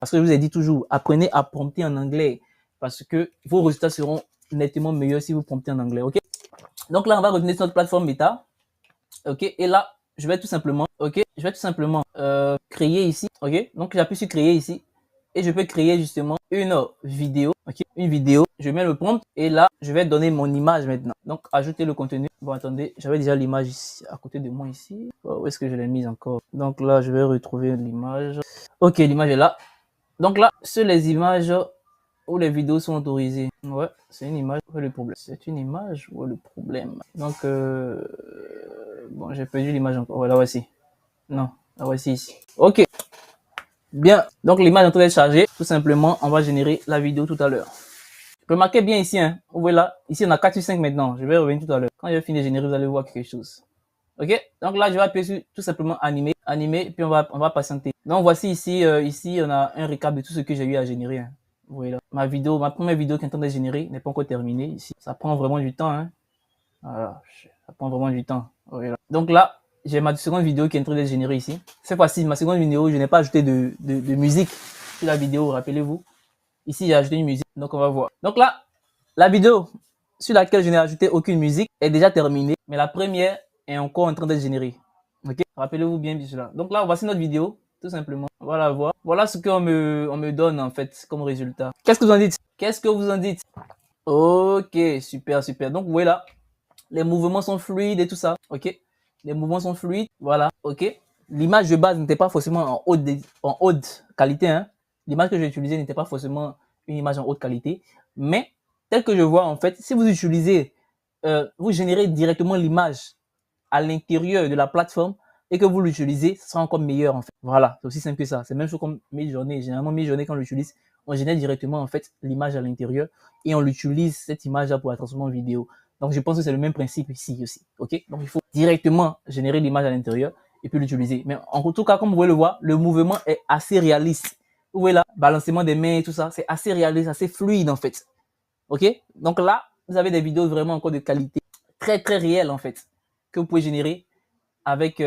Parce que je vous ai dit toujours, apprenez à prompter en anglais. Parce que vos résultats seront nettement meilleurs si vous promptez en anglais. Ok. Donc là, on va revenir sur notre plateforme Meta. Ok. Et là, je vais tout simplement, créer ici. Ok. Donc j'appuie sur créer ici. Et je peux créer justement une vidéo. Ok. Une vidéo. Je mets le prompt. Et là, je vais donner mon image maintenant. Donc, ajouter le contenu. Bon, attendez, j'avais déjà l'image ici, à côté de moi ici. Oh, où est-ce que je l'ai mise encore? Donc là, je vais retrouver l'image. Ok, l'image est là. Donc là, sur les images où les vidéos sont autorisées. Ouais, c'est une image. Où est le problème? C'est une image ou le problème? Donc, bon, j'ai perdu l'image encore. Ouais, la voici. Non, la voici ici. Ok. Bien. Donc, l'image est en train d'être chargée. Tout simplement, on va générer la vidéo tout à l'heure. Remarquez bien ici, hein. Vous voyez là. Ici, on a 4 sur 5 maintenant. Je vais revenir tout à l'heure. Quand je vais finir de générer, vous allez voir quelque chose. Ok. Donc là, je vais appuyer sur tout simplement animer. Animer. Puis on va patienter. Donc, voici ici, ici, on a un récap de tout ce que j'ai eu à générer. Hein. Vous voyez là. Ma première vidéo qui est en train d'être générée n'est pas encore terminée ici. Ça prend vraiment du temps, hein. Voilà. Ça prend vraiment du temps. Vous voyez là. Donc là, j'ai ma seconde vidéo qui est en train d'être générée ici. Cette fois-ci, ma seconde vidéo, je n'ai pas ajouté de musique sur la vidéo, rappelez-vous. Ici, j'ai ajouté une musique, donc on va voir. Donc là, la vidéo sur laquelle je n'ai ajouté aucune musique est déjà terminée, mais la première est encore en train d'être générée. Ok, rappelez-vous bien cela. Donc là, voici notre vidéo, tout simplement. On va la voir. Voilà ce qu'on me donne en fait comme résultat. Qu'est-ce que vous en dites? Qu'est-ce que vous en dites? Ok, super, super. Donc vous voyez là, les mouvements sont fluides et tout ça. Ok, les mouvements sont fluides. Voilà, ok. L'image de base n'était pas forcément en haute qualité, hein. L'image que j'ai utilisée n'était pas forcément une image en haute qualité, mais tel que je vois en fait, si vous utilisez, vous générez directement l'image à l'intérieur de la plateforme et que vous l'utilisez, ça sera encore meilleur en fait. Voilà, c'est aussi simple que ça. C'est même chose comme Midjourney. Généralement, Midjourney, quand on l'utilise, on génère directement en fait l'image à l'intérieur et on l'utilise cette image-là pour la transformer en vidéo. Donc, je pense que c'est le même principe ici aussi. Ok, donc il faut directement générer l'image à l'intérieur et puis l'utiliser. Mais en tout cas, comme vous pouvez le voir, le mouvement est assez réaliste. Vous voyez là, balancement des mains et tout ça, c'est assez réaliste, assez fluide en fait. Ok, donc là, vous avez des vidéos vraiment encore de qualité très très réelle en fait que vous pouvez générer avec